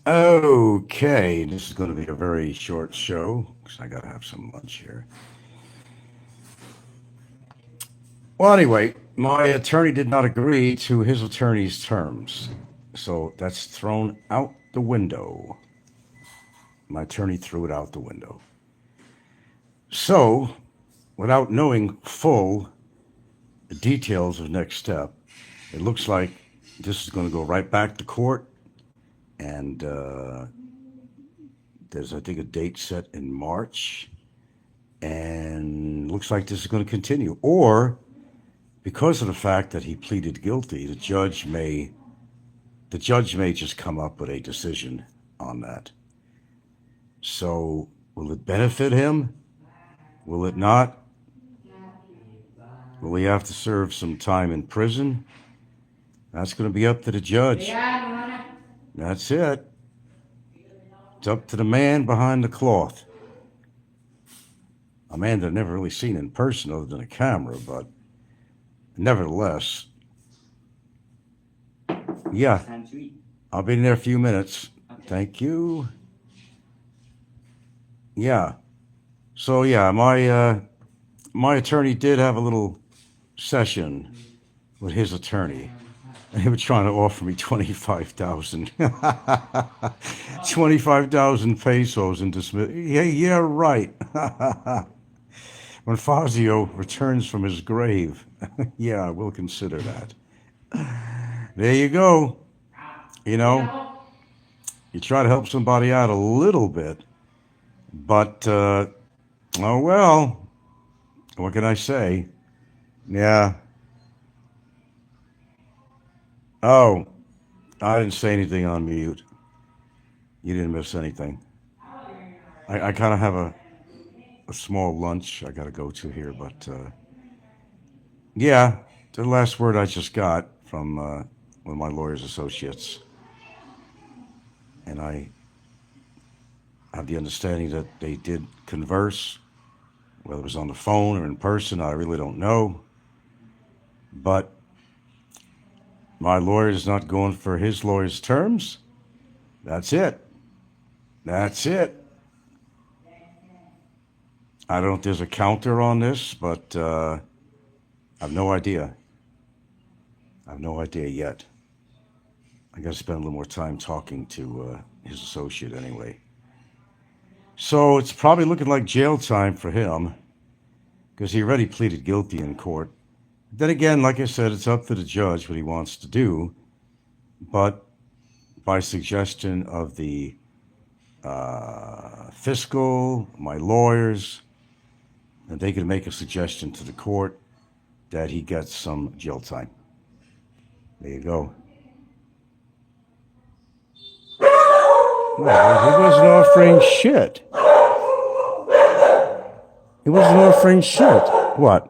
Okay, this is going to be a very short show because I got to have some lunch here. Well, anyway, my attorney did not agree to his attorney's terms. So that's thrown out the window. My attorney threw it out the window. So, without knowing full details of next step, it looks like this is going to go right back to court. And there's, I think, a date set in March. And looks like this is going to continue. Or because of the fact that he pleaded guilty, the judge may just come up with a decision on that. So will it benefit him? Will it not? Will he have to serve some time in prison? That's going to be up to the judge. That's it. It's up to the man behind the cloth. A man that I've never really seen in person other than a camera, but nevertheless, yeah, I'll be in there a few minutes. Thank you. Yeah. So yeah, my attorney did have a little session with his attorney. And he was trying to offer me 25,000, 25,000 pesos in dismiss. Yeah, yeah, right. When Fazio returns from his grave, yeah, we'll consider that. There you go. You know, you try to help somebody out a little bit, but oh well. What can I say? Yeah. Oh, I didn't say anything on mute. You didn't miss anything. I kind of have a small lunch I got to go to here, but yeah, the last word I just got from one of my lawyer's associates, and I have the understanding that they did converse, whether it was on the phone or in person, I really don't know. But my lawyer is not going for his lawyer's terms. That's it. That's it. I don't know if there's a counter on this, but I have no idea. I have no idea yet. I got to spend a little more time talking to his associate anyway. So it's probably looking like jail time for him because he already pleaded guilty in court. Then again, like I said, it's up to the judge what he wants to do. But by suggestion of the fiscal, my lawyers, and they can make a suggestion to the court that he gets some jail time. There you go. No, he wasn't offering shit. He wasn't offering shit. What?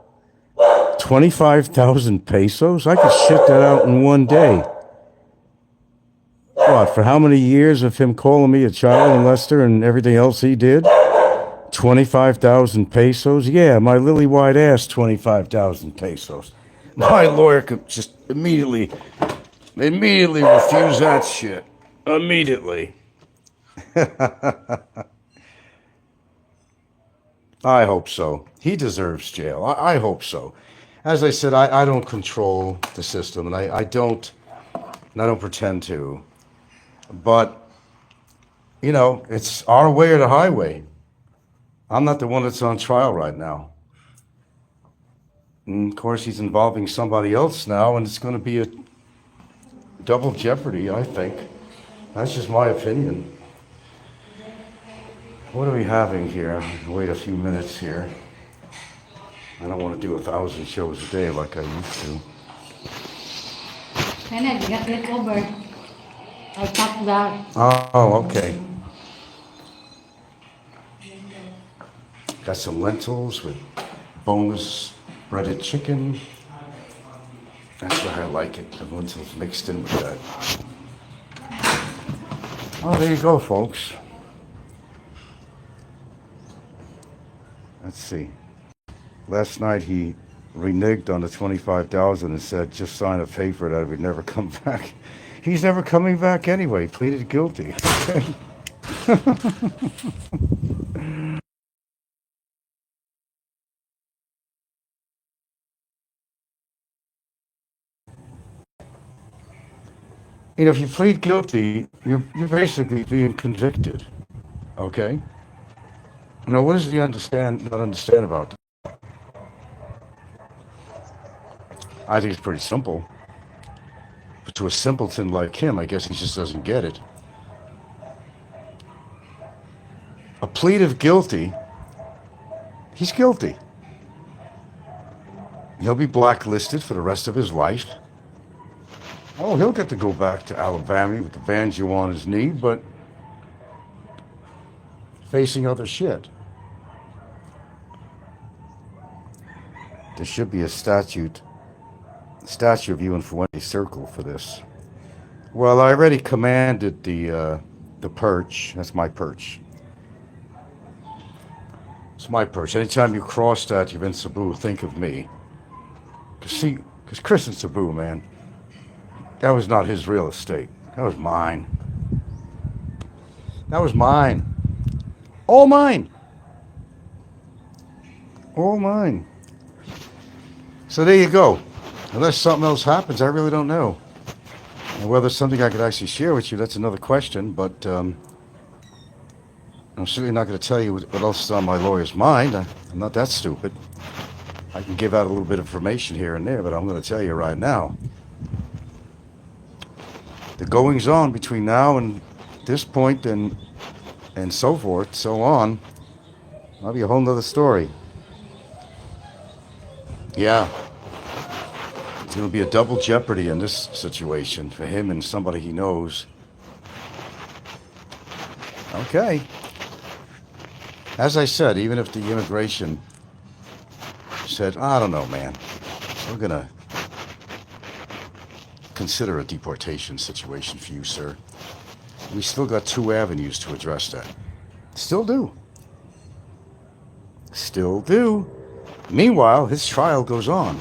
25,000 pesos? I could shit that out in one day. What, for how many years of him calling me a child molester and everything else he did? 25,000 pesos? Yeah, my lily white ass, 25,000 pesos. My lawyer could just immediately refuse that shit. Immediately. I hope so. He deserves jail. I hope so. As I said, I don't control the system, and I don't pretend to. But it's our way or the highway. I'm not the one that's on trial right now. And of course, he's involving somebody else now, and it's going to be a double jeopardy, I think. That's just my opinion. What are we having here? Wait a few minutes here. I don't want to do 1,000 shows a day like I used to. Kenneth, you got leftover. I packed that. Oh, okay. Got some lentils with boneless breaded chicken. That's where I like it. The lentils mixed in with that. Oh, there you go, folks. Let's see. Last night he reneged on the 25,000 and said, "Just sign a paper that I would never come back." He's never coming back anyway. Pleaded guilty. If you plead guilty, you're basically being convicted. Okay. Now, what does he not understand about that? I think it's pretty simple. But to a simpleton like him, I guess he just doesn't get it. A plea of guilty, he's guilty. He'll be blacklisted for the rest of his life. Oh, he'll get to go back to Alabama with the banjo on his knee, but facing other shit. There should be a statue of you in Fuente Circle for this. Well, I already commanded the perch. That's my perch. It's my perch. Anytime you cross that, you're in Cebu, think of me. Because Chris in Cebu, man, that was not his real estate. That was mine. That was mine. All mine. All mine. So there you go. Unless something else happens, I really don't know. And whether it's something I could actually share with you, that's another question. But I'm certainly not going to tell you what else is on my lawyer's mind. I'm not that stupid. I can give out a little bit of information here and there, but I'm going to tell you right now. The goings on between now and this point and so forth, so on, that'll be a whole nother story. Yeah. It's going to be a double jeopardy in this situation for him and somebody he knows. Okay. As I said, even if the immigration said, I don't know, man, we're going to consider a deportation situation for you, sir. We still got 2 avenues to address that. Still do. Still do. Meanwhile, his trial goes on.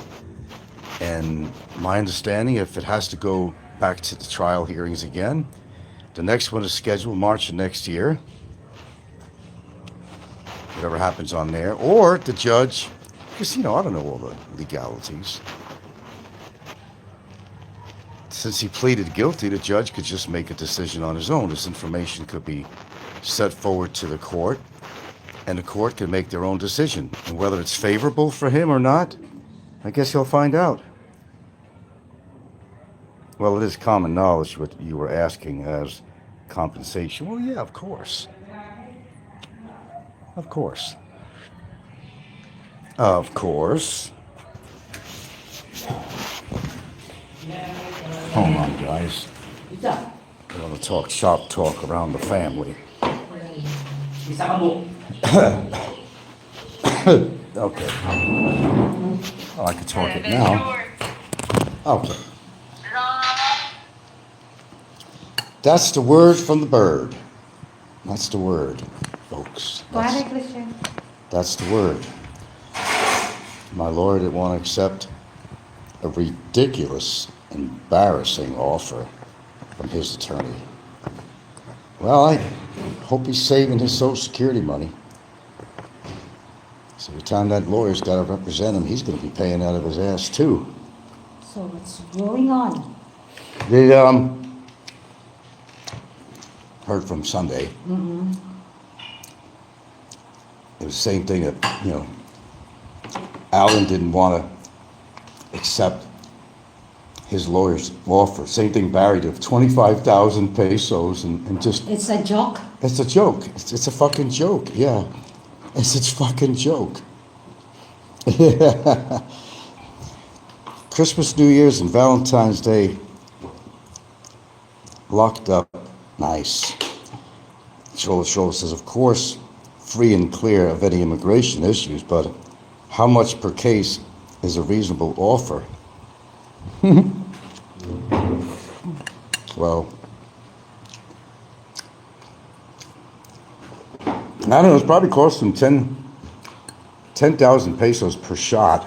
And my understanding, if it has to go back to the trial hearings again, the next one is scheduled March of next year. Whatever happens on there. Or the judge, because, I don't know all the legalities. Since he pleaded guilty, the judge could just make a decision on his own. This information could be set forward to the court, and the court can make their own decision. And whether it's favorable for him or not, I guess he'll find out. Well, it is common knowledge what you were asking as compensation. Well, yeah, of course. Of course. Of course. Hold on, guys. I want to talk shop talk around the family. Okay. Oh, I can talk it now. Okay. That's the word from the bird. That's the word, folks. That's the word. My lawyer didn't want to accept a ridiculous, embarrassing offer from his attorney. Well, I hope he's saving his Social Security money. So every time that lawyer's got to represent him, he's going to be paying out of his ass too. So what's going on? Heard from Sunday. Mm-hmm. It was the same thing that, Alan didn't want to accept his lawyer's offer. Same thing Barry did, 25,000 pesos and just... It's a joke? It's a joke. It's a fucking joke, yeah. It's a fucking joke. Yeah. Christmas, New Year's, and Valentine's Day locked up. Nice. Shola says, of course, free and clear of any immigration issues, but how much per case is a reasonable offer? Well, I don't know, it's probably cost him 10,000 pesos per shot.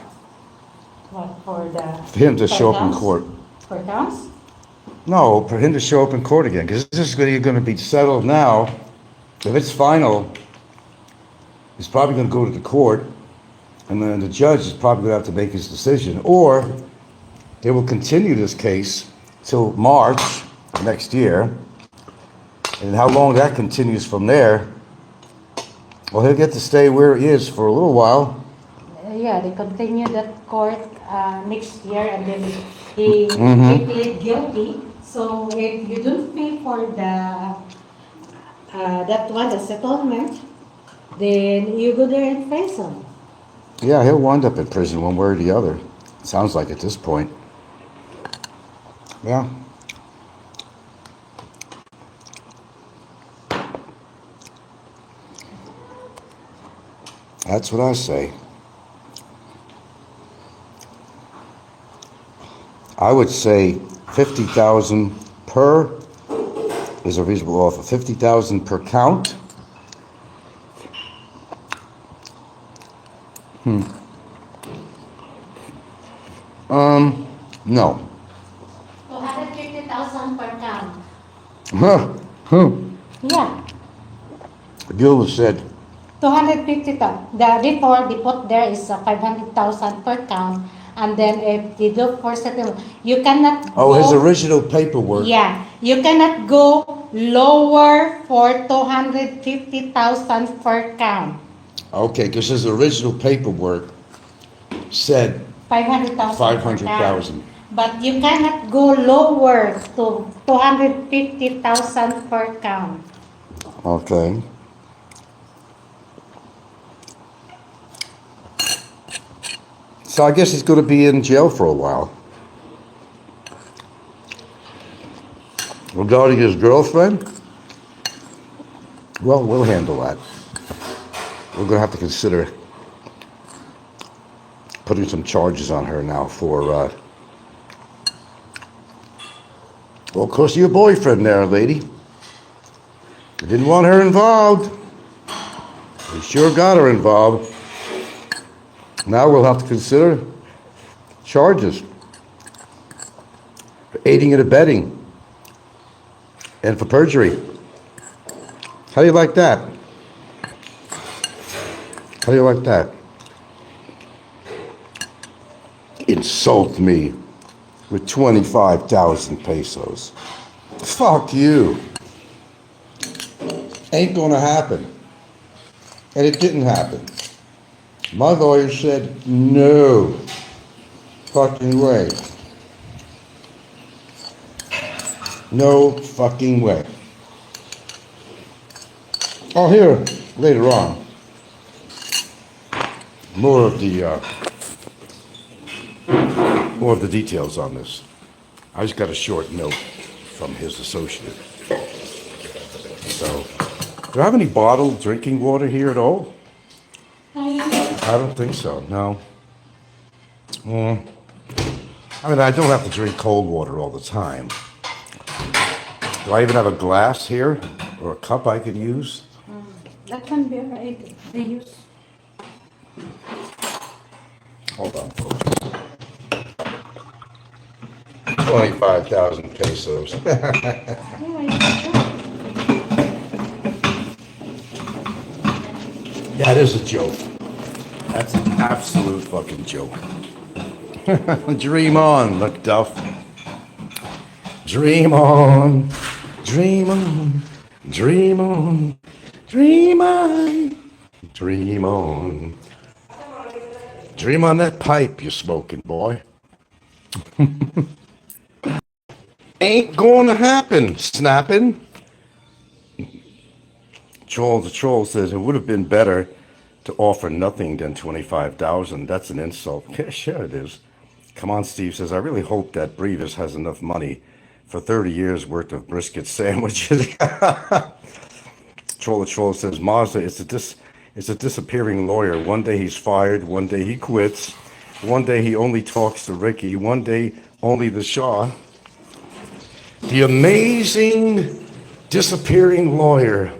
What, for him to show up in court. For counts? No, for him to show up in court again, because this is going to be settled now. If it's final, he's probably going to go to the court, and then the judge is probably going to have to make his decision. Or they will continue this case till March next year. And how long that continues from there, well, he'll get to stay where he is for a little while. Yeah, they continue that court next year, and then he plead guilty. So if you don't pay for the that one, the settlement, then you go there and face him. Yeah, he'll wind up in prison one way or the other. Sounds like at this point. Yeah. That's what I say. I would say 50,000 per is a reasonable offer. 50,000 per count. No. 250,000 per count. Huh. Yeah, Gil said, 250,000. Before they put there is 500,000 per count, and then if they do for settlement, you cannot oh, go. his original paperwork. Yeah, you cannot go lower for 250,000 per count. Okay, because his original paperwork said 500,000. 500,000. But you cannot go lower to 250,000 per count. Okay. So I guess he's going to be in jail for a while. Regarding his girlfriend, well, we'll handle that. We're going to have to consider putting some charges on her now for, well, of course, your boyfriend there, lady. You didn't want her involved. You sure got her involved. Now we'll have to consider charges for aiding and abetting and for perjury. How do you like that? How do you like that? Insult me with 25,000 pesos. Fuck you. Ain't gonna happen. And it didn't happen. My lawyer said, no fucking way. No fucking way. I'll hear later on more of the details on this. I just got a short note from his associate. So, do I have any bottled drinking water here at all? I don't think so, no. I mean, I don't have to drink cold water all the time. Do I even have a glass here or a cup I could use? That can be right. They use. Hold on, folks. 25,000 pesos. That is a joke. That's an absolute fucking joke. Dream on, McDuff. Dream on, dream on, dream on, dream on, dream on. Dream on that pipe you're smoking, boy. Ain't gonna happen, snapping. The troll says it would have been better to offer nothing than 25,000. That's an insult. Yeah, sure it is. Come on, Steve says, I really hope that Brevis has enough money for 30 years worth of brisket sandwiches. Troll says, Mazda, it's a disappearing lawyer. One day he's fired, one day he quits, one day he only talks to Ricky, one day only the Shaw. The amazing disappearing lawyer.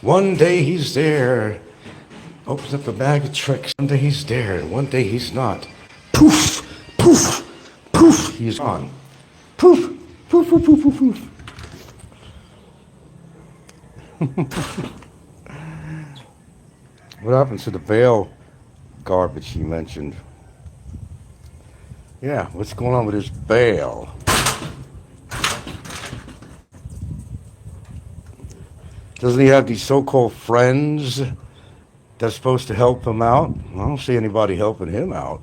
One day he's there, opens up a bag of tricks. One day he's there, one day he's not. Poof, poof, poof, he's gone. Poof, poof, poof, poof, poof, poof. What happened to the bail garbage he mentioned? Yeah, what's going on with his bail? Doesn't he have these so-called friends that's supposed to help him out? I don't see anybody helping him out.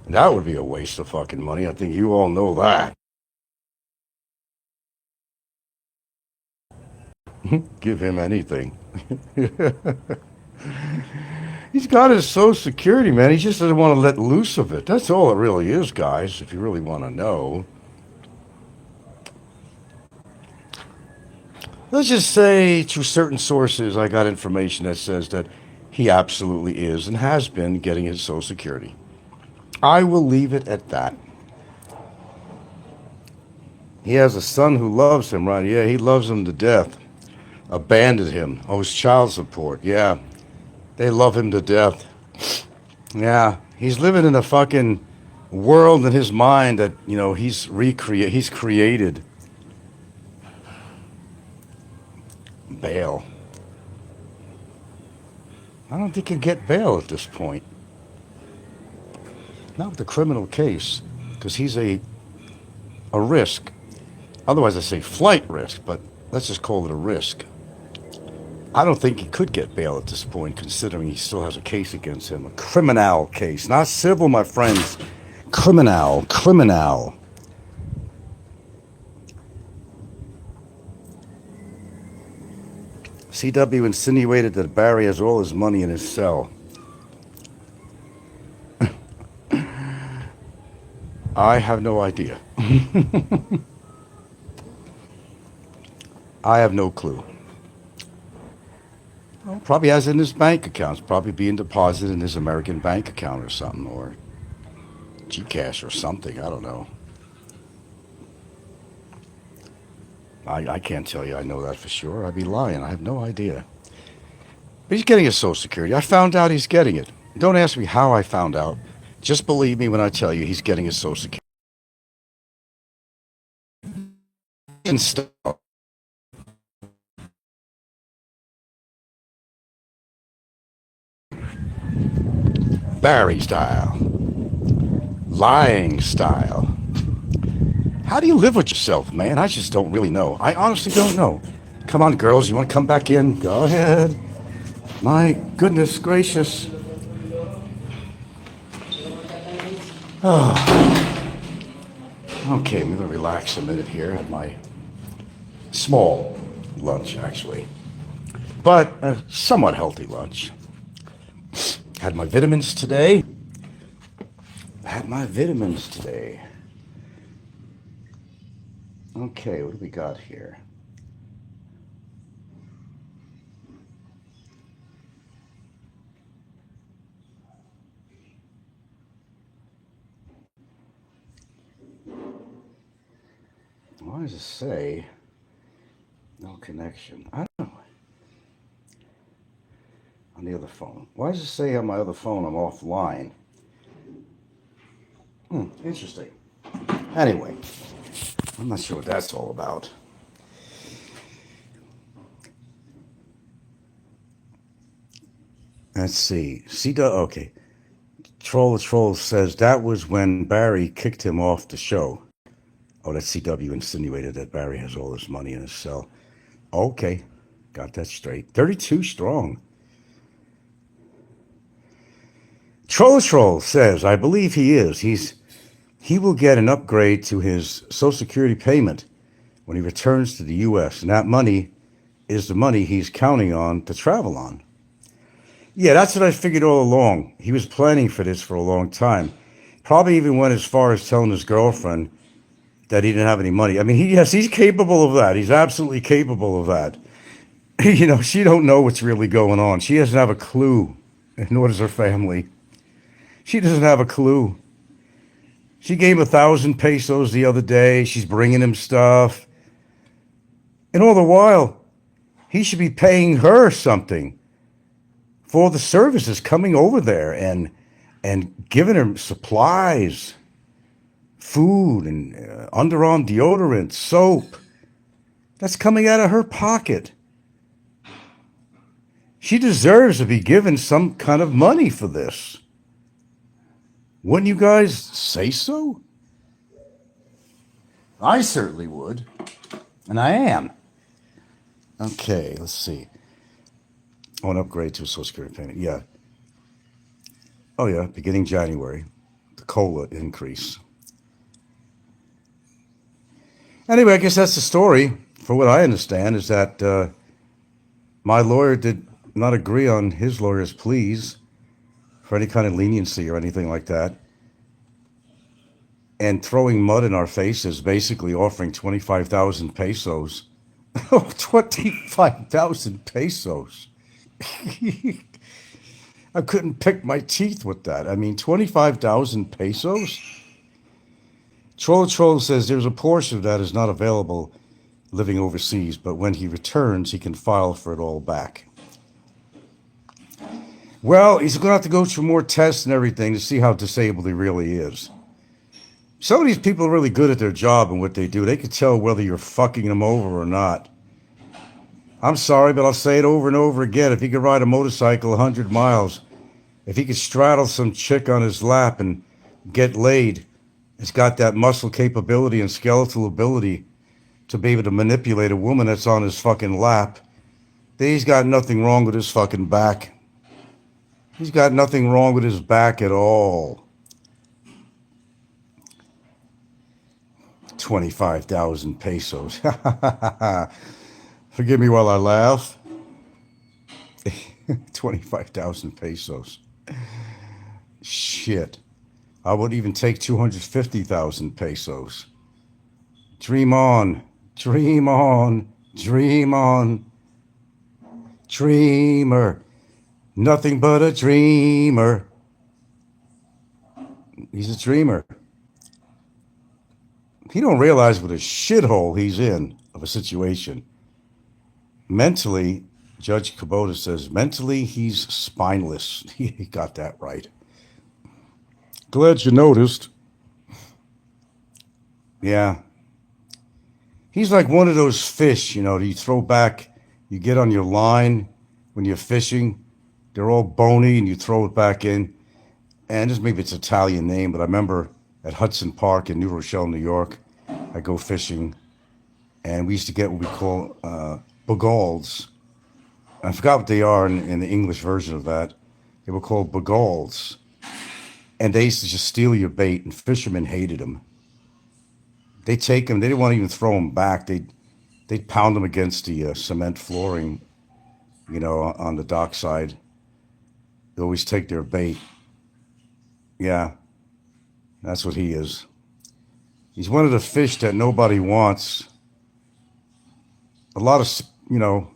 That would be a waste of fucking money. I think you all know that. Give him anything. He's got his Social Security, man. He just doesn't want to let loose of it. That's all it really is, guys, if you really want to know. Let's just say, through certain sources, I got information that says that he absolutely is and has been getting his Social Security. I will leave it at that. He has a son who loves him, right? Yeah, he loves him to death. Abandoned him. Oh, his child support. Yeah, they love him to death. Yeah, he's living in a fucking world in his mind that, he's created. Bail. I don't think he'll get bail at this point. Not with the criminal case, because he's a risk. Otherwise, I say flight risk, but let's just call it a risk. I don't think he could get bail at this point, considering he still has a case against him. A criminal case. Not civil, my friends. Criminal. CW insinuated that Barry has all his money in his cell. I have no idea. I have no clue. Well, probably has it in his bank accounts. Probably being deposited in his American bank account or something, or Gcash or something. I don't know. I can't tell you I know that for sure. I'd be lying. I have no idea. But he's getting his Social Security. I found out he's getting it. Don't ask me how I found out. Just believe me when I tell you he's getting his Social Security. And stuff. Barry style. Lying style. How do you live with yourself, man? I just don't really know. I honestly don't know. Come on, girls, you want to come back in? Go ahead. My goodness gracious. Oh. Okay, I'm going to relax a minute here at my small lunch, actually. But a somewhat healthy lunch. Had my vitamins today. Okay, what do we got here? Why does it say no connection? I don't know. On the other phone. Why does it say on my other phone I'm offline? Interesting. Anyway, I'm not sure what that's all about. Let's see. Okay. Troll says that was when Barry kicked him off the show. Oh, that CW insinuated that Barry has all his money in his cell. Okay. Got that straight. 32 strong. Troll says, I believe he is. He will get an upgrade to his Social Security payment when he returns to the U.S., and that money is the money he's counting on to travel on. Yeah, that's what I figured all along. He was planning for this for a long time. Probably even went as far as telling his girlfriend that he didn't have any money. I mean, he's capable of that. He's absolutely capable of that. She don't know what's really going on. She doesn't have a clue, and nor does her family. She doesn't have a clue. She gave 1,000 pesos the other day. She's bringing him stuff. And all the while, he should be paying her something for the services coming over there and giving her supplies, food and underarm deodorant, soap. That's coming out of her pocket. She deserves to be given some kind of money for this. Wouldn't you guys say so? I certainly would. And I am. Okay, let's see. I want to upgrade to a Social Security payment. Yeah. Oh, yeah, beginning January. The COLA increase. Anyway, I guess that's the story. For what I understand is that my lawyer did not agree on his lawyer's pleas for any kind of leniency or anything like that. And throwing mud in our faces, basically offering 25,000 pesos. Oh, 25,000 pesos. I couldn't pick my teeth with that. I mean, 25,000 pesos? Troll says there's a portion of that is not available living overseas, but when he returns, he can file for it all back. Well, he's going to have to go through more tests and everything to see how disabled he really is. Some of these people are really good at their job and what they do. They can tell whether you're fucking them over or not. I'm sorry, but I'll say it over and over again. If he could ride a motorcycle 100 miles, if he could straddle some chick on his lap and get laid, he's got that muscle capability and skeletal ability to be able to manipulate a woman that's on his fucking lap. He's got nothing wrong with his fucking back. He's got nothing wrong with his back at all. 25,000 pesos. Forgive me while I laugh. 25,000 pesos. Shit. I would even take 250,000 pesos. Dream on. Dream on. Dream on. Dreamer. Nothing but a dreamer. He's a dreamer. He don't realize what a shithole he's in of a situation. Mentally, Judge Kubota says, mentally he's spineless. He got that right. Glad you noticed. Yeah. He's like one of those fish, you know, that you throw back, you get on your line when you're fishing. They're all bony and you throw it back in. And this maybe it's an Italian name, but I remember at Hudson Park in New Rochelle, New York, I go fishing and we used to get what we call bagalds. I forgot what they are in the English version of that. They were called bagalds. And they used to just steal your bait, and fishermen hated them. They take them, they didn't want to even throw them back. They'd pound them against the cement flooring, you know, on the dockside. They always take their bait. Yeah, that's what he is. He's one of the fish that nobody wants. A lot of, you know,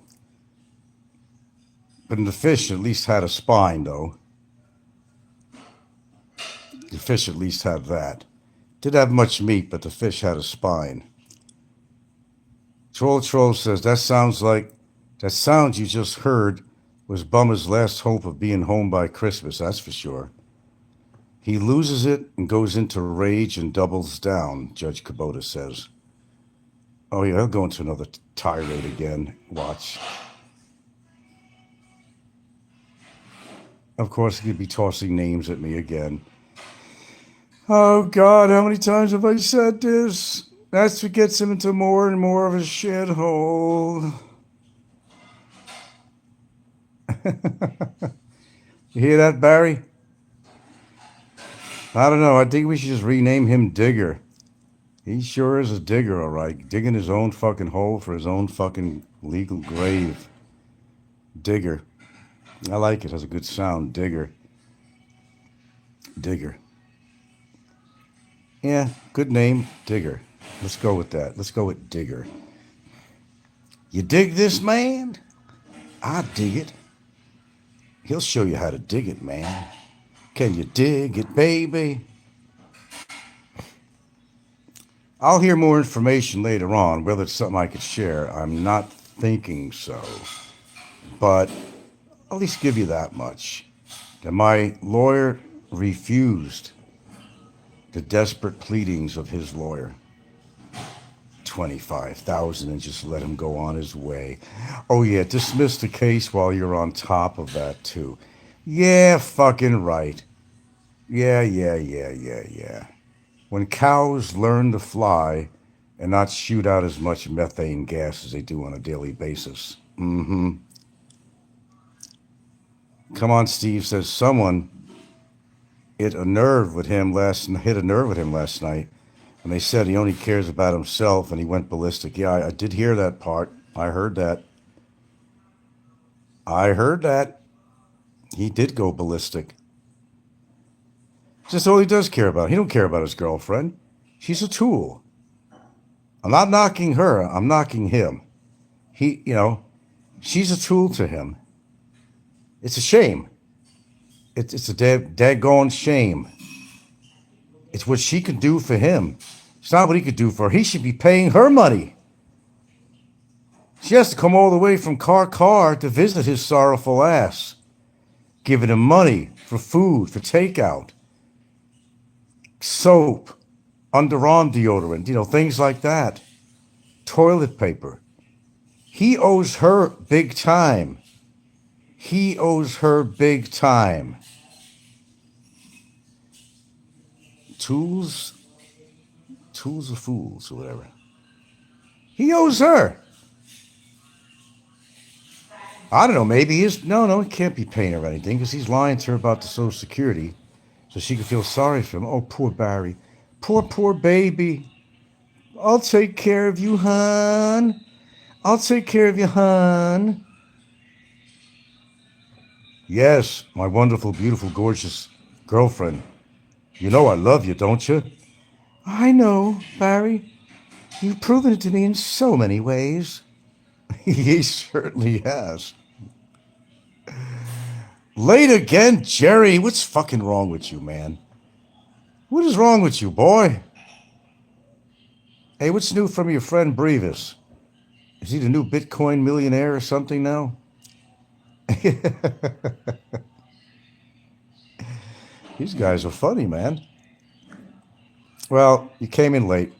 but the fish at least had a spine, though. The fish at least had that. Didn't have much meat, but the fish had a spine. Troll says, that sound you just heard was Bummer's last hope of being home by Christmas, that's for sure. He loses it and goes into rage and doubles down, Judge Kubota says. Oh, yeah, he'll go into another tirade again. Watch. Of course, he'd be tossing names at me again. Oh, God, how many times have I said this? That's what gets him into more and more of a shithole. You hear that, Barry? I don't know. I think we should just rename him Digger. He sure is a digger, all right. Digging his own fucking hole for his own fucking legal grave. Digger. I like it. It has a good sound. Digger. Digger. Yeah, good name. Digger. Let's go with that. Let's go with Digger. You dig this, man? I dig it. He'll show you how to dig it, man. Can you dig it, baby? I'll hear more information later on, whether it's something I could share. I'm not thinking so. But I'll at least give you that much. That my lawyer refused The desperate pleadings of his lawyer. 25,000 and just let him go on his way. Oh yeah, dismiss the case while you're on top of that too. Yeah, fucking right. Yeah. When cows learn to fly and not shoot out as much methane gas as they do on a daily basis. Mm-hmm. Come on, Steve says someone hit a nerve with him last night. And they said he only cares about himself and he went ballistic. Yeah, I did hear that part. I heard that. He did go ballistic. Just all he does care about. He don't care about his girlfriend. She's a tool. I'm not knocking her. I'm knocking him. She's a tool to him. It's a shame. It's a daggone shame. It's what she could do for him. It's not what he could do for her. He should be paying her money. She has to come all the way from Car to visit his sorrowful ass, giving him money for food, for takeout, soap, underarm deodorant, things like that, toilet paper. He owes her big time. Tools of fools, or whatever. He owes her. I don't know, maybe he can't be paying her anything because he's lying to her about the Social Security so she can feel sorry for him. Oh, poor Barry. Poor baby. I'll take care of you, hon. Yes, my wonderful, beautiful, gorgeous girlfriend. You know I love you, don't you? I know, Barry. You've proven it to me in so many ways. He certainly has. Late again, Jerry. What's fucking wrong with you, man? What is wrong with you, boy? Hey, what's new from your friend Brevis? Is he the new Bitcoin millionaire or something now? These guys are funny, man. Well, you came in late.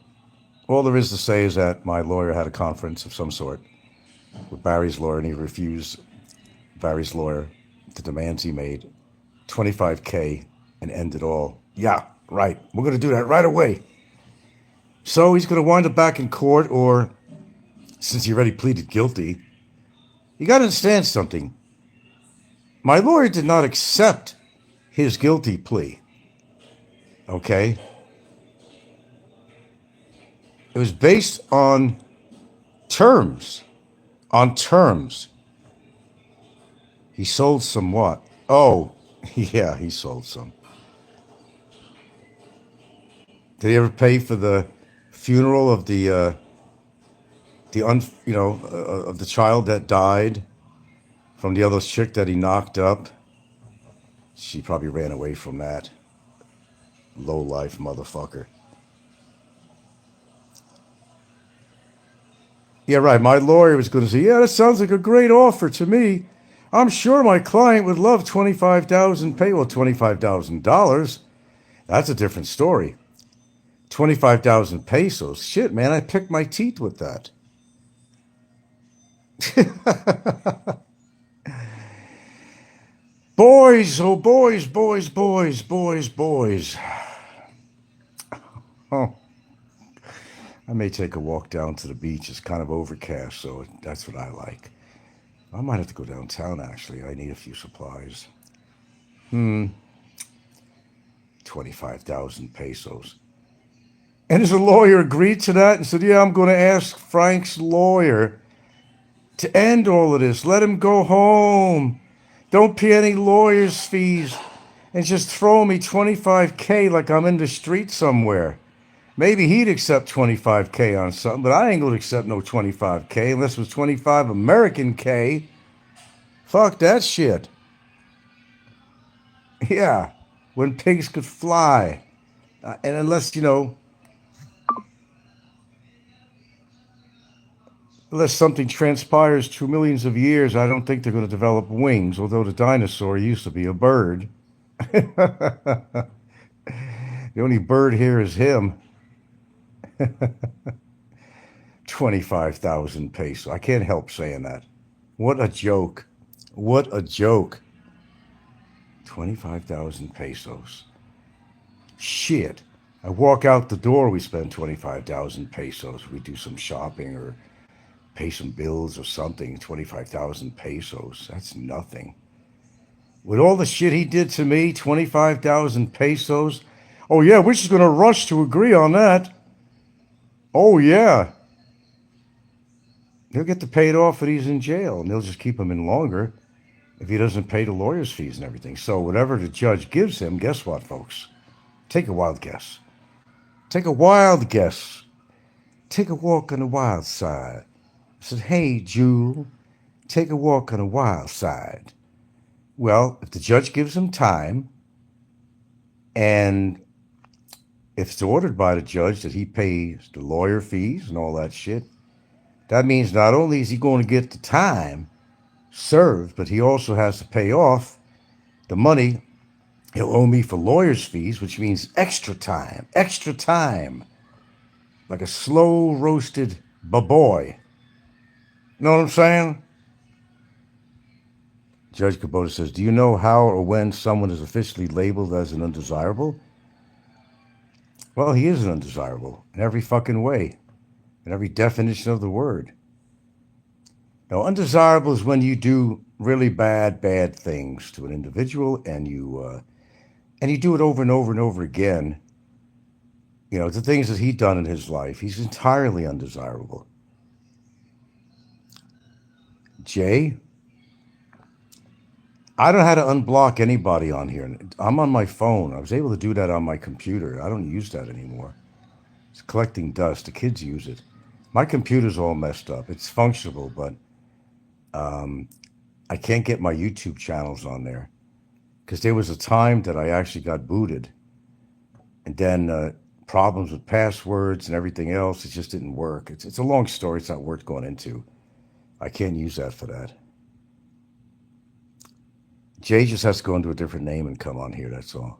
All there is to say is that my lawyer had a conference of some sort with Barry's lawyer, and he refused Barry's lawyer the demands he made, $25K, and end it all. Yeah, right. We're going to do that right away. So he's going to wind up back in court, or since he already pleaded guilty, you got to understand something. My lawyer did not accept his guilty plea. Okay? It was based on terms. He sold some what? Oh, yeah, he sold some. Did he ever pay for the funeral of the child that died from the other chick that he knocked up? She probably ran away from that. Low-life motherfucker. Yeah, right. My lawyer was going to say, yeah, that sounds like a great offer to me. I'm sure my client would love $25,000. That's a different story. 25,000 pesos. Shit, man, I picked my teeth with that. Boys, oh boys. Oh, I may take a walk down to the beach. It's kind of overcast, so that's what I like. I might have to go downtown, actually. I need a few supplies. 25,000 pesos. And his lawyer agreed to that and said, yeah, I'm going to ask Frank's lawyer to end all of this. Let him go home. Don't pay any lawyer's fees. And just throw me 25K like I'm in the street somewhere. Maybe he'd accept 25K on something, but I ain't going to accept no 25K unless it was 25 American K. Fuck that shit. Yeah, when pigs could fly. And unless, unless something transpires through millions of years, I don't think they're going to develop wings, although the dinosaur used to be a bird. The only bird here is him. 25,000 pesos. I can't help saying that. What a joke. What a joke. 25,000 pesos. Shit. I walk out the door, we spend 25,000 pesos. We do some shopping or pay some bills or something. 25,000 pesos. That's nothing. With all the shit he did to me, 25,000 pesos. Oh, yeah, we're just going to rush to agree on that. Oh, yeah. He'll get to pay it off when he's in jail, and they'll just keep him in longer if he doesn't pay the lawyer's fees and everything. So whatever the judge gives him, guess what, folks? Take a wild guess. Take a wild guess. Take a walk on the wild side. I said, hey, Jewel, take a walk on the wild side. Well, if the judge gives him time, and if it's ordered by the judge that he pays the lawyer fees and all that shit, that means not only is he going to get the time served, but he also has to pay off the money he'll owe me for lawyer's fees, which means extra time, like a slow roasted baboy. Know what I'm saying? Judge Kubota says, do you know how or when someone is officially labeled as an undesirable? Well, he is an undesirable in every fucking way, in every definition of the word. Now, undesirable is when you do really bad things to an individual, and you do it over and over and over again. You know, the things that he's done in his life, he's entirely undesirable. Jay, I don't know how to unblock anybody on here. I'm on my phone. I was able to do that on my computer. I don't use that anymore. It's collecting dust. The kids use it. My computer's all messed up. It's functional, but I can't get my YouTube channels on there because there was a time that I actually got booted, and then problems with passwords and everything else. It just didn't work. It's a long story. It's not worth going into. I can't use that for that. Jay just has to go into a different name and come on here, that's all.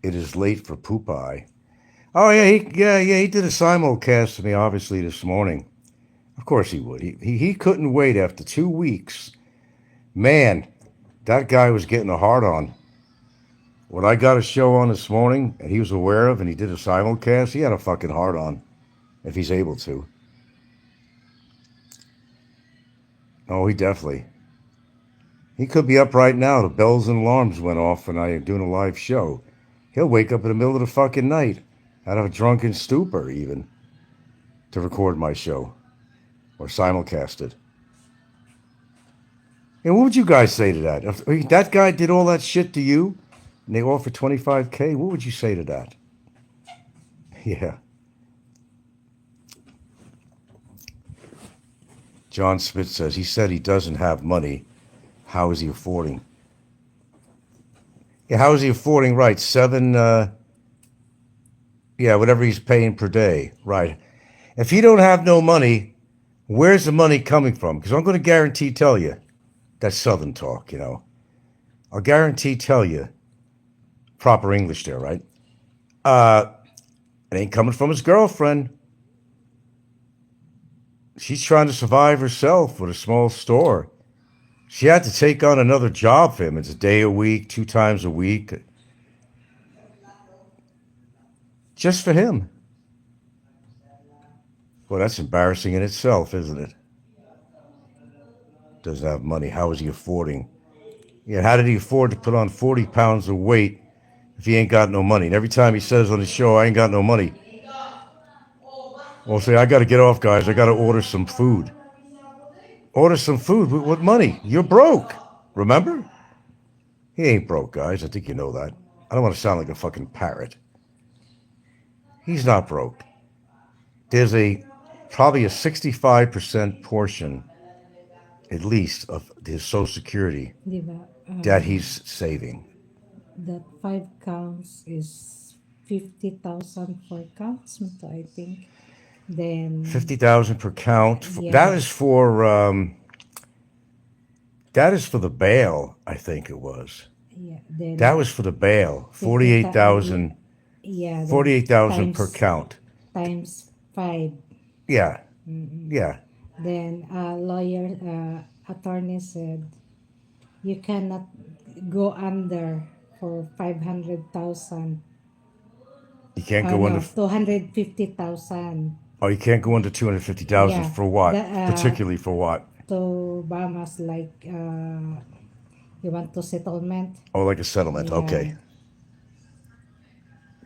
It is late for Poopeye. Oh, yeah, he did a simulcast to me, obviously, this morning. Of course he would. He couldn't wait after 2 weeks. Man, that guy was getting a hard-on. When I got a show on this morning, and he was aware of, and he did a simulcast, he had a fucking hard-on, if he's able to. Oh, he definitely... He could be up right now. The bells and alarms went off when I am doing a live show. He'll wake up in the middle of the fucking night, out of a drunken stupor even, to record my show or simulcast it. And what would you guys say to that? If that guy did all that shit to you and they offered $25K, what would you say to that? Yeah. John Smith says, he said he doesn't have money. How is he affording? Yeah, how is he affording? Right, whatever he's paying per day. Right. If he don't have no money, where's the money coming from? Because I'm going to guarantee tell you, that's Southern talk, you know. I'll guarantee tell you, proper English there, right? It ain't coming from his girlfriend. She's trying to survive herself with a small store. She had to take on another job for him. It's a day a week, 2 times a week. Just for him. Well, that's embarrassing in itself, isn't it? Doesn't have money. How is he affording? Yeah, how did he afford to put on 40 pounds of weight if he ain't got no money? And every time he says on the show, I ain't got no money. Well, say, I got to get off, guys. I got to order some food. Order some food. What money? You're broke. Remember? He ain't broke, guys. I think you know that. I don't want to sound like a fucking parrot. He's not broke. There's probably a 65% portion, at least, of his Social Security that he's saving. That 5 counts is 50,000 for counts, I think. Then 50,000 per count. Yeah. That is for the bail, I think it was. Yeah. Then That was for the bail. 48,000. Yeah. Then 48,000 per times count. times 5. Yeah. Yeah. Then lawyer attorney said you cannot go under for 500,000. You can't Oh go under. no, 250,000. Oh, you can't go under 250,000 Yeah, for what? the Particularly for what? to Bahamas like you want to settlement. Oh, like a settlement. Yeah, Okay.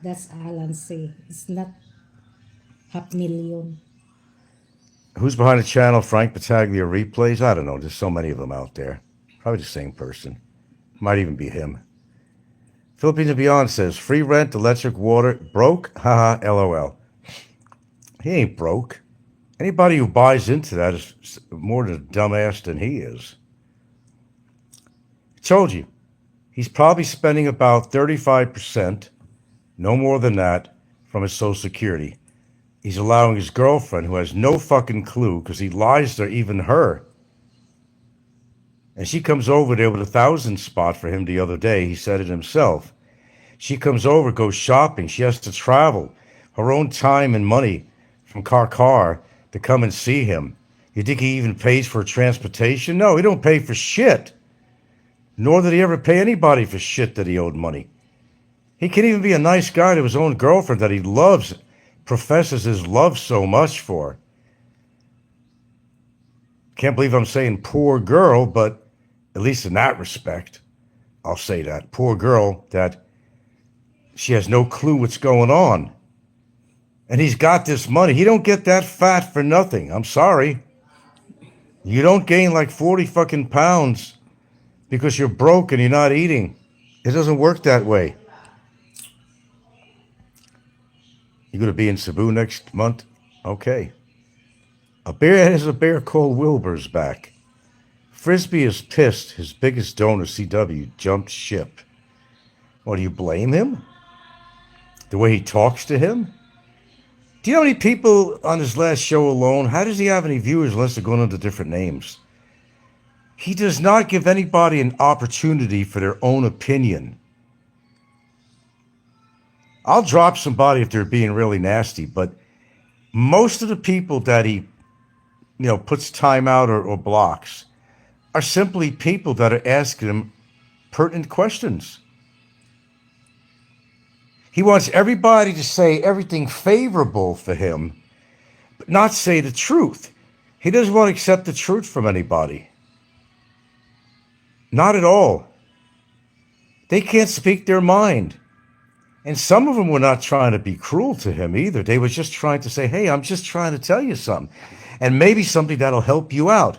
that's Alan say. It's not 500,000. Who's behind the channel? Frank Battaglia replays? I don't know. There's so many of them out there. Probably the same person. Might even be him. Philippines and Beyond says free rent, electric, water. Broke? Haha, LOL. He ain't broke. Anybody who buys into that is more than a dumbass than he is. I told you. He's probably spending about 35%, no more than that, from his Social Security. He's allowing his girlfriend, who has no fucking clue, because he lies to even her. And she comes over there with 1,000 spot for him the other day. He said it himself. She comes over, goes shopping. She has to travel her own time and money from Car to come and see him. You think he even pays for transportation? No, he don't pay for shit. Nor did he ever pay anybody for shit that he owed money. He can't even be a nice guy to his own girlfriend that he loves, professes his love so much for. Can't believe I'm saying poor girl, but at least in that respect, I'll say that. Poor girl that she has no clue what's going on. And he's got this money. He don't get that fat for nothing. I'm sorry. You don't gain like 40 fucking pounds because you're broke and you're not eating. It doesn't work that way. You going to be in Cebu next month? Okay. A bear called Wilbur's back. Frisbee is pissed his biggest donor, CW, jumped ship. What, do you blame him? The way he talks to him? Do you know how many people on his last show alone? How does he have any viewers unless they're going under different names? He does not give anybody an opportunity for their own opinion. I'll drop somebody if they're being really nasty, but most of the people that he, puts time out or blocks are simply people that are asking him pertinent questions. He wants everybody to say everything favorable for him, but not say the truth. He doesn't want to accept the truth from anybody. Not at all. They can't speak their mind. And some of them were not trying to be cruel to him either. They were just trying to say, hey, I'm just trying to tell you something. And maybe something that'll help you out.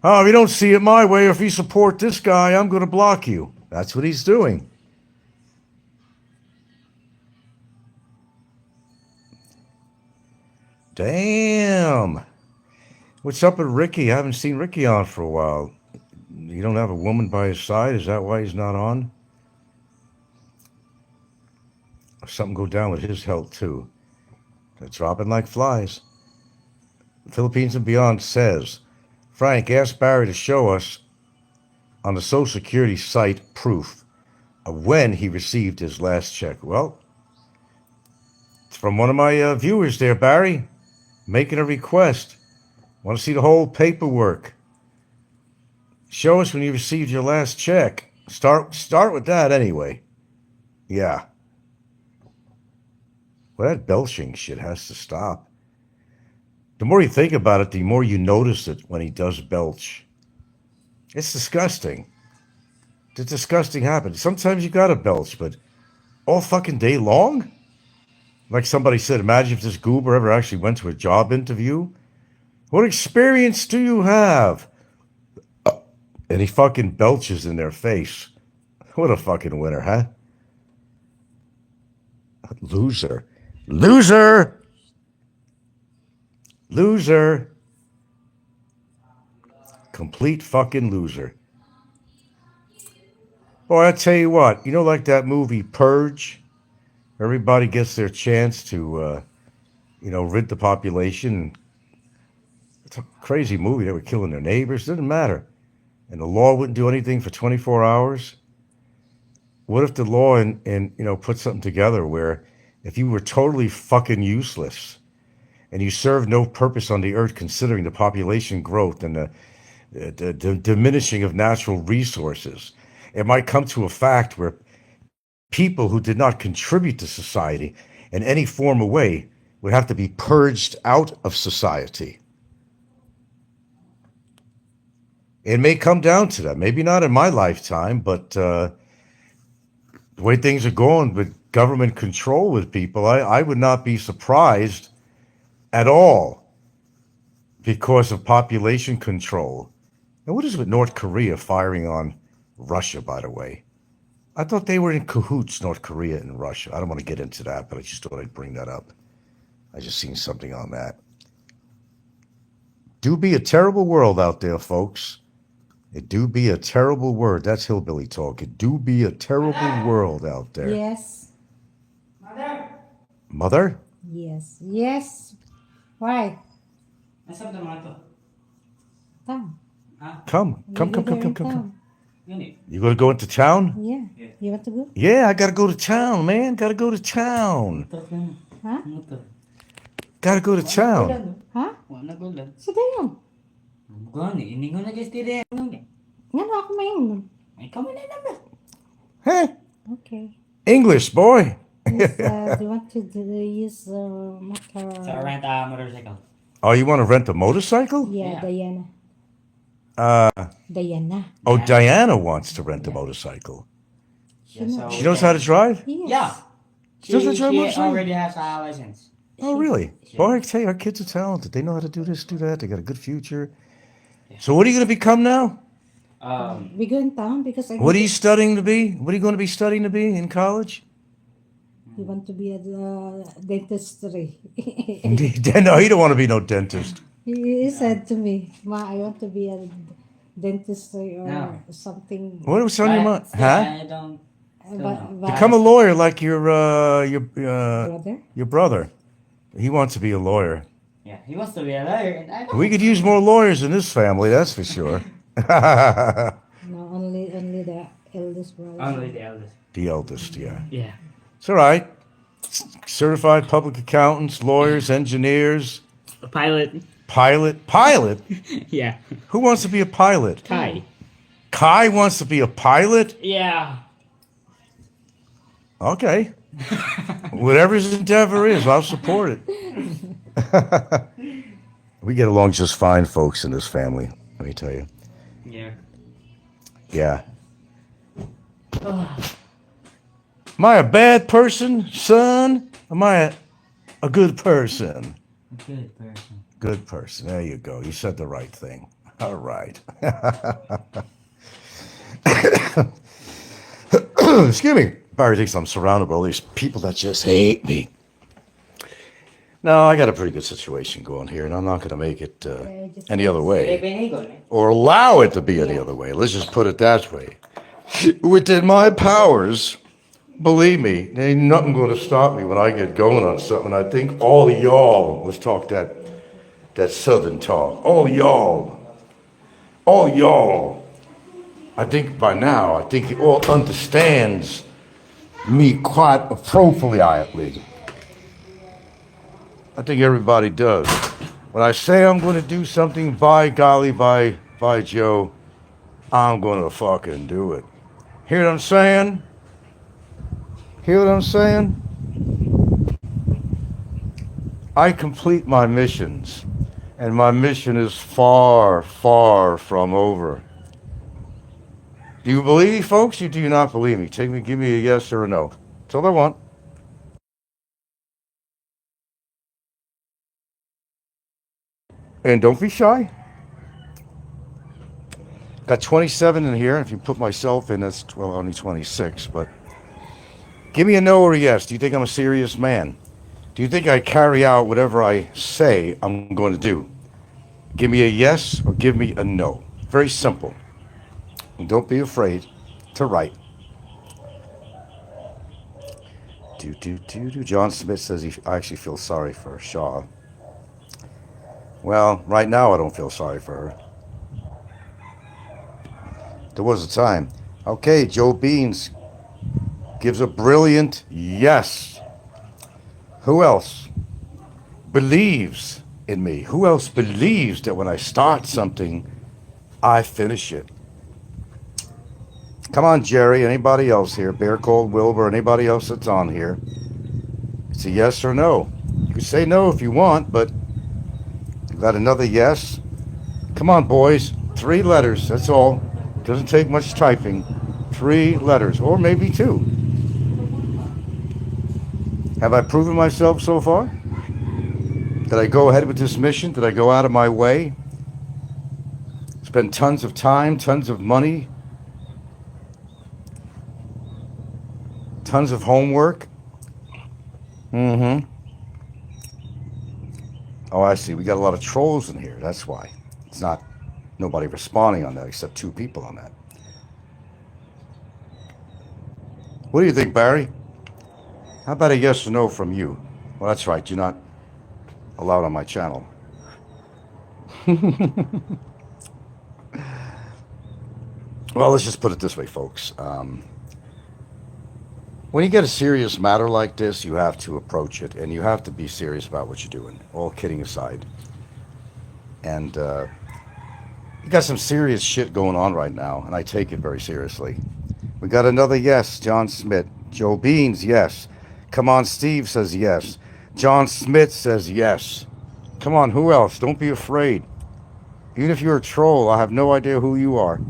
Oh, if you don't see it my way, or if you support this guy, I'm going to block you. That's what he's doing. Damn. What's up with Ricky? I haven't seen Ricky on for a while. You don't have a woman by his side? Is that why he's not on? Something go down with his health, too. They're dropping like flies. Philippines and Beyond says, Frank, asked Barry to show us on the Social Security site proof of when he received his last check. Well, it's from one of my viewers there, Barry, making a request. Want to see the whole paperwork. Show us when you received your last check. Start with that anyway. Yeah. Well, that belching shit has to stop. The more you think about it, the more you notice it when he does belch. It's disgusting. It's a disgusting habit. Sometimes you gotta belch, but all fucking day long? Like somebody said, imagine if this goober ever actually went to a job interview. What experience do you have? And he fucking belches in their face. What a fucking winner, huh? Loser. Loser! Loser. Complete fucking loser. Boy, I tell you what, like that movie Purge? Everybody gets their chance to, rid the population. It's a crazy movie. They were killing their neighbors. Didn't matter. And the law wouldn't do anything for 24 hours. What if the law and put something together where if you were totally fucking useless and you served no purpose on the earth, considering the population growth and the diminishing of natural resources, it might come to a fact where people who did not contribute to society in any form or way would have to be purged out of society. It may come down to that. Maybe not in my lifetime, but the way things are going with government control with people, I would not be surprised at all because of population control. And what is with North Korea firing on Russia, by the way? I thought they were in cahoots, North Korea and Russia. I don't want to get into that, but I just thought I'd bring that up. I just seen something on that. Do be a terrible world out there, folks. It do be a terrible word. That's hillbilly talk. It do be a terrible world out there. Yes. Mother? Yes. Yes. Why? Nasaan naman ito? Town. Ha? Come. You're there in Come. town. Yun eh. You gonna go into town? Yeah. Yeah. You want to go? Yeah, I gotta go to town, man. Gotta go to town. Motor ka na. Huh? Motor. Gotta go to town. Huh? Wala gulan. Sa dayon. Bukan eh. Hindi ko na just tiri. Ano eh. Nga na ako mayon. Ay, kami na naman. Hey, Okay. English, boy. Yes, do you want to use motor? Sa rent motorcycle. Oh, you want to rent a motorcycle? Yeah, Yeah. Diana. Diana. Oh, Yeah. Diana wants to rent a motorcycle. Yeah, so She knows how to drive? Yes. Yeah. She doesn't drive She motorcycle? already has a license. Oh, really? Boy, I tell you, our kids are talented. They know how to do this, do that. They got a good future. So what are you going to become now? We go in town because I What are you studying to be? What are you going to be studying to be in college? We want to be a dentistry. No, you don't want to be no dentist. He said to me, Ma, I want to be a dentistry or No. something. What was on your mind? Huh? I don't. Become a lawyer like your brother. brother. He wants to be a lawyer. Yeah, he wants to be a lawyer, and I don't. We could use more lawyers in this family, that's for sure. No, only the eldest brother. Only the eldest. The eldest, yeah. Yeah. It's all right. Certified public accountants, lawyers, engineers, A pilot. Pilot? Yeah. Who wants to be a pilot? Kai. Kai wants to be a pilot? Yeah. Okay. Whatever his endeavor is, I'll support it. We get along just fine, folks, in this family, let me tell you. Yeah. Yeah. Am I a bad person, son? Am I a good person? Good person. Good person. There you go. You said the right thing. All right. Excuse me. Barry thinks I'm surrounded by all these people that just hate me. No, I got a pretty good situation going here, and I'm not going to make it any other way or allow it to be any other way. Let's just put it that way. Within my powers, believe me, there ain't nothing going to stop me when I get going on something. I think all of y'all, let's talk that southern talk, all y'all, I think by now, I think you all understands me quite appropriately. I think everybody does. When I say I'm going to do something, by golly, by Joe, I'm going to fucking do it. Hear what I'm saying? Hear what I'm saying? I complete my missions, and my mission is far, far from over. Do you believe me, folks? You do not believe me? Give me a yes or a no. That's all I want. And don't be shy. Got 27 in here. If you put myself in, that's, well, only 26, but give me a no or a yes. Do you think I'm a serious man? Do you think I carry out whatever I say I'm going to do? Give me a yes or give me a no. Very simple. And don't be afraid to write. John Smith says he actually feels sorry for Shaw. Well, right now I don't feel sorry for her. There was a time. Okay, Joe Beans. gives a brilliant yes. Who else believes in me? Who else believes that when I start something, I finish it? Come on, Jerry. Anybody else here? Bear Cold Wilbur, anybody else that's on here? It's a yes or no. You can say no if you want, but you got another yes? Come on, boys. 3 letters, that's all. Doesn't take much typing. 3 letters, or maybe 2. Have I proven myself so far? Did I go ahead with this mission? Did I go out of my way? Spend tons of time, tons of money, tons of homework? Mm-hmm. Oh, I see. We got a lot of trolls in here. That's why. It's not nobody responding on that except 2 people on that. What do you think, Barry? How about a yes or no from you? Well, that's right. You're not allowed on my channel. Well, let's just put it this way, folks. When you get a serious matter like this, you have to approach it, and you have to be serious about what you're doing, all kidding aside. And you got some serious shit going on right now, and I take it very seriously. We got another yes, John Smith. Joe Beans, yes. Come on, Steve says yes. John Smith says yes. Come on, who else? Don't be afraid. Even if you're a troll, I have no idea who you are.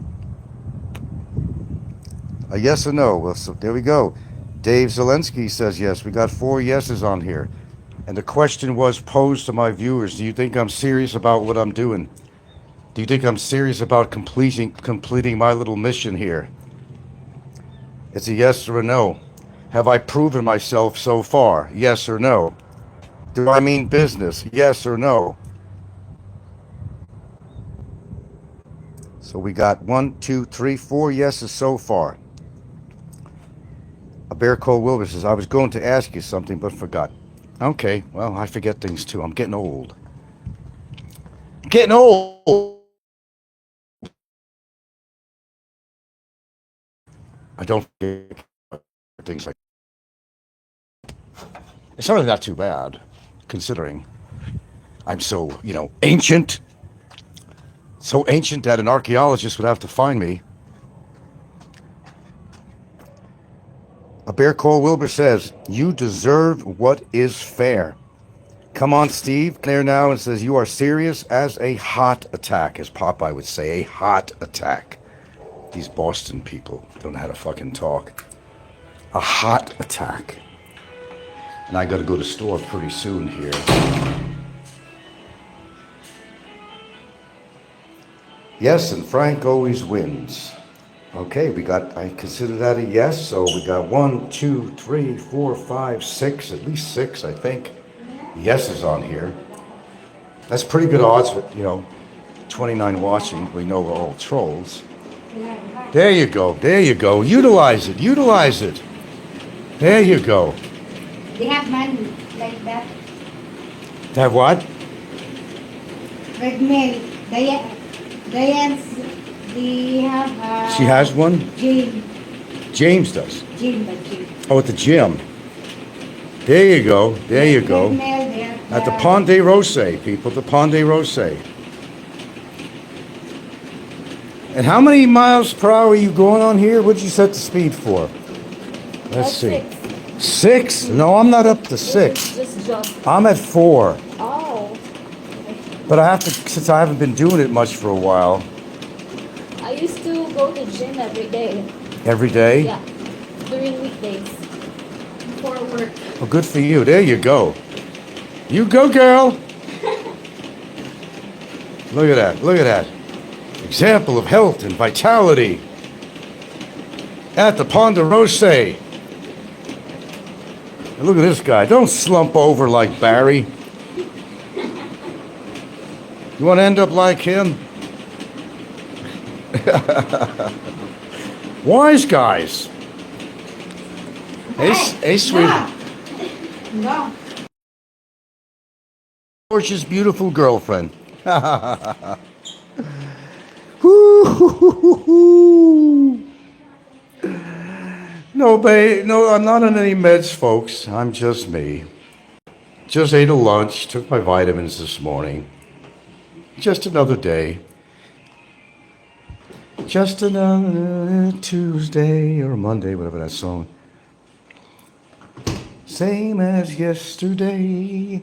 A yes or no? Well, so there we go. Dave Zelensky says yes. We got 4 yeses on here. And the question was posed to my viewers. Do you think I'm serious about what I'm doing? Do you think I'm serious about completing my little mission here? It's a yes or a no. Have I proven myself so far? Yes or no? Do I mean business? Yes or no? So we got 1, 2, 3, 4 yeses so far. A Bear Cold Wilbur says, I was going to ask you something, but forgot. Okay, well, I forget things too. I'm getting old. Getting old! I don't forget things like it's really not too bad, considering I'm so, ancient. So ancient that an archaeologist would have to find me. A Bear Cold Wilbur says, you deserve what is fair. Come on, Steve. There now and says, you are serious as a heart attack, as Popeye would say, a heart attack. These Boston people don't know how to fucking talk. A heart attack. And I got to go to store pretty soon here. Yes, and Frank always wins. Okay, I consider that a yes. So we got 1, 2, 3, 4, 5, 6, at least 6, I think, yeses on here. That's pretty good odds, but 29 watching. We know we're all trolls. There you go. There you go. Utilize it. Utilize it. There you go. They have money like that. To have what? Red mail. Diane's, they have. She has one? Gym. James does. Gym, the gym. Oh, at the gym. There you go. There you go. Red mail, they have, At the Pont de Rose, people. The Pont de Rose. And how many miles per hour are you going on here? What did you set the speed for? Let's see. 6? No, I'm not up to 6. Just jump. I'm at 4. Oh. But I have to, since I haven't been doing it much for a while. I used to go to gym every day. Every day? Yeah. During weekdays. For work. Well, good for you. There you go. You go, girl. Look at that. Look at that. Example of health and vitality. At the Pont de Rose. And look at this guy. Don't slump over like Barry. You want to end up like him? Wise guys. Hey, sweet. No. Gorgeous, beautiful girlfriend. Woo-hoo-hoo-hoo-hoo. No, babe, no, I'm not on any meds, folks. I'm just me. Just ate a lunch, took my vitamins this morning. Just another day. Just another Tuesday or Monday, whatever that song. Same as yesterday.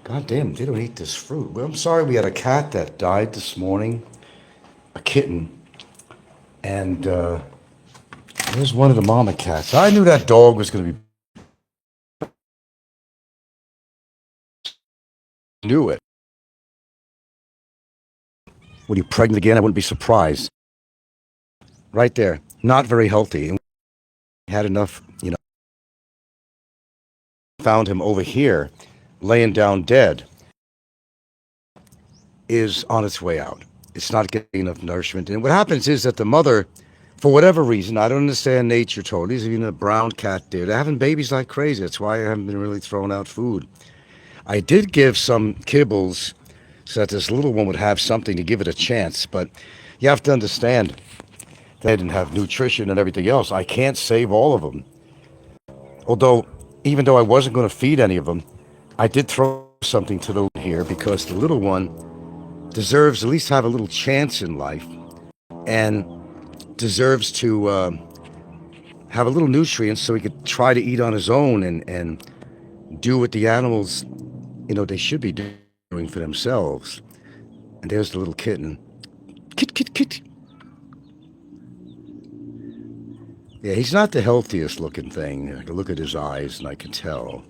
God damn, they don't eat this fruit. Well, I'm sorry we had a cat that died this morning, a kitten. And there's one of the mama cats. I knew that dog was going to be. Knew it. When you're pregnant again, I wouldn't be surprised. Right there. Not very healthy. Had enough, found him over here, laying down dead, is on its way out. It's not getting enough nourishment. And what happens is that the mother, for whatever reason, I don't understand nature totally, even a brown cat did. They're having babies like crazy. That's why I haven't been really throwing out food. I did give some kibbles so that this little one would have something to give it a chance. But you have to understand, they didn't have nutrition and everything else. I can't save all of them. Although, even though I wasn't going to feed any of them, I did throw something to the here because the little one deserves at least have a little chance in life and deserves to have a little nutrients so he could try to eat on his own and do what the animals, they should be doing for themselves. And there's the little kitten. Kit, kit, kit. Yeah, he's not the healthiest looking thing. I can look at his eyes and I can tell.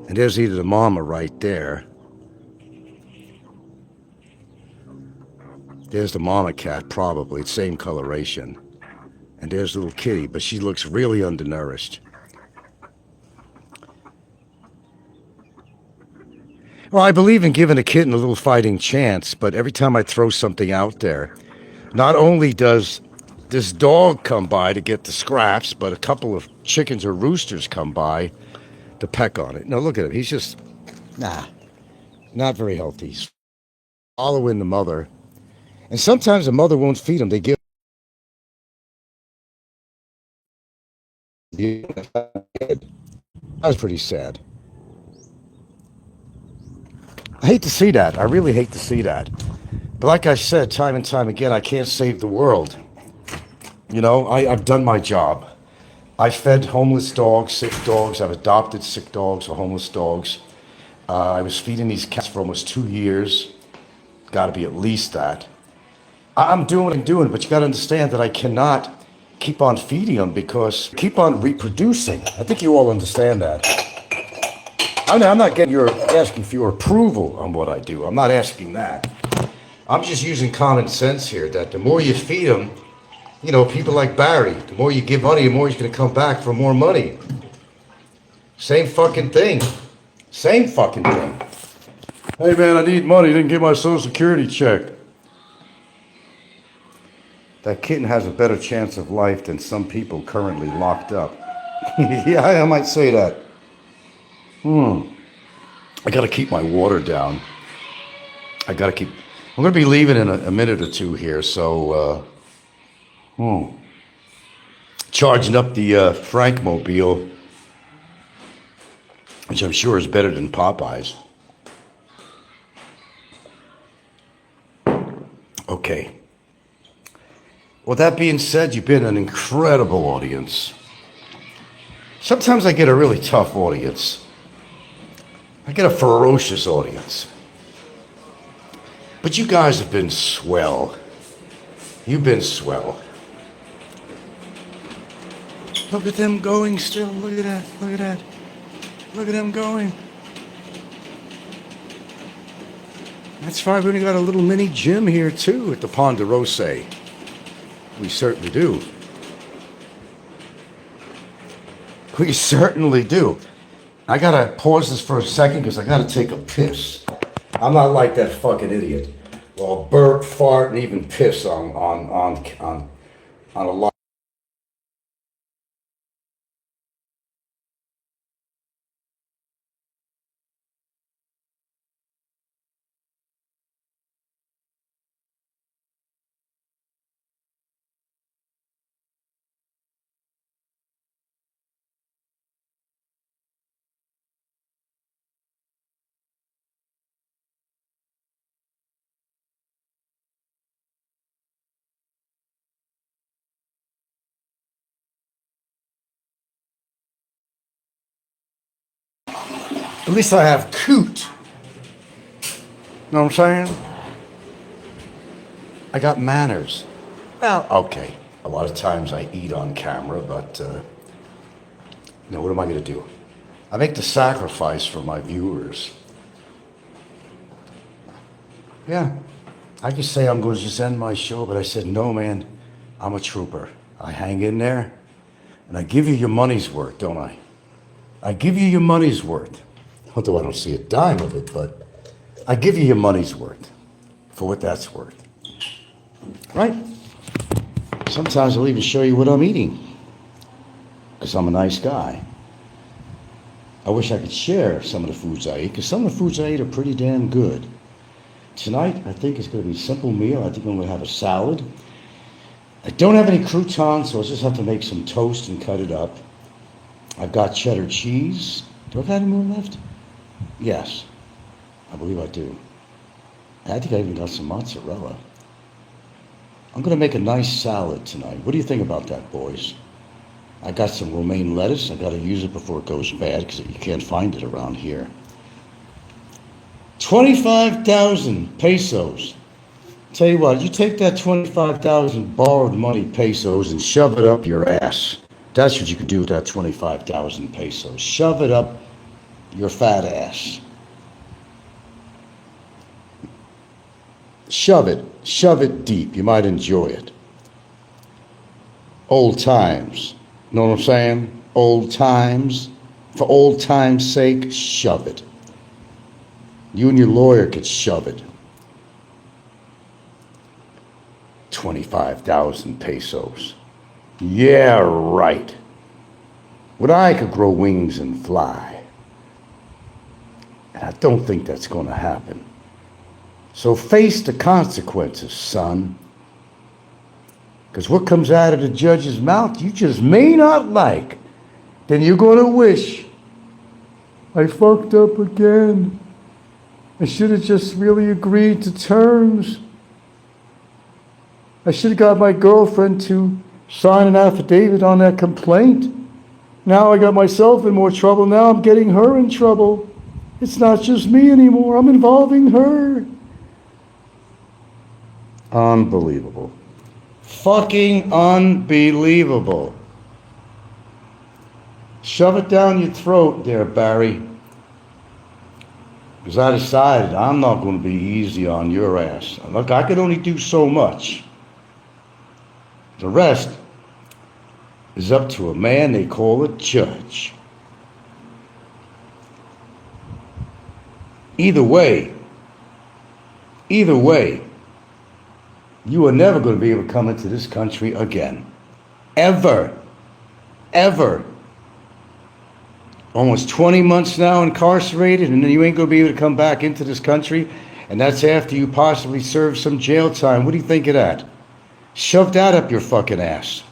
And there's either the mama right there. There's the mama cat, probably, same coloration. And there's the little kitty, but she looks really undernourished. Well, I believe in giving a kitten a little fighting chance, but every time I throw something out there, not only does this dog come by to get the scraps, but a couple of chickens or roosters come by to peck on it. Now look at him. He's just, not very healthy. He's following the mother. And sometimes the mother won't feed him. They give that was pretty sad. I hate to see that. I really hate to see that. But like I said, time and time again, I can't save the world. I've done my job. I fed homeless dogs, sick dogs. I've adopted sick dogs or homeless dogs. I was feeding these cats for almost 2 years. Got to be at least that. I'm doing what I'm doing, but you got to understand that I cannot keep on feeding them because keep on reproducing. I think you all understand that. I'm not asking for your approval on what I do. I'm not asking that. I'm just using common sense here that the more you feed them, people like Barry, the more you give money, the more he's going to come back for more money. Same fucking thing. Same fucking thing. Hey man, I need money. Didn't get my Social Security check. That kitten has a better chance of life than some people currently locked up. Yeah, I might say that. I gotta keep my water down. I'm gonna be leaving in a minute or two here, so, charging up the Frankmobile, which I'm sure is better than Popeyes. Okay. Well, that being said, you've been an incredible audience. Sometimes I get a really tough audience. I get a ferocious audience. But you guys have been swell. You've been swell. Look at them going still. Look at that. Look at that. Look at them going. That's right. We only got a little mini gym here, too, at the Ponderosa. We certainly do. We certainly do. I gotta pause this for a second because I gotta take a piss. I'm not like that fucking idiot. Well, burp, fart, and even piss on a lot. At least I have coot. Know what I'm saying? I got manners. Well, okay. A lot of times I eat on camera, but, what am I going to do? I make the sacrifice for my viewers. Yeah. I could say I'm going to just end my show, but I said, no, man. I'm a trooper. I hang in there, and I give you your money's worth, don't I? I give you your money's worth. Although I don't see a dime of it, but I give you your money's worth for what that's worth. Right? Sometimes I'll even show you what I'm eating, because I'm a nice guy. I wish I could share some of the foods I eat, because some of the foods I eat are pretty damn good. Tonight, I think it's going to be a simple meal. I think I'm going to have a salad. I don't have any croutons, so I'll just have to make some toast and cut it up. I've got cheddar cheese. Do I have any more left? Yes, I believe I do. I think I even got some mozzarella. I'm going to make a nice salad tonight. What do you think about that, boys? I got some romaine lettuce. I got to use it before it goes bad because you can't find it around here. 25,000 pesos. Tell you what, you take that 25,000 borrowed money pesos and shove it up your ass. That's what you could do with that 25,000 pesos. Shove it up your fat ass. Shove it deep. You might enjoy it. Old times. Know what I'm saying? Old times. For old times' sake, shove it. You and your lawyer could shove it. 25,000 pesos. Yeah, right. When I could grow wings and fly. And I don't think that's going to happen. So face the consequences, son. Because what comes out of the judge's mouth you just may not like. Then you're going to wish, I fucked up again. I should have just really agreed to terms. I should have got my girlfriend to sign an affidavit on that complaint. Now I got myself in more trouble. Now I'm getting her in trouble. It's not just me anymore. I'm involving her. Unbelievable. Fucking unbelievable. Shove it down your throat there, Barry. Because I decided I'm not going to be easy on your ass. Look, I could only do so much. The rest is up to a man they call a judge. Either way, you are never going to be able to come into this country again. Ever. Ever. Almost 20 months now incarcerated, and then you ain't going to be able to come back into this country, and that's after you possibly serve some jail time. What do you think of that? Shove that up your fucking ass.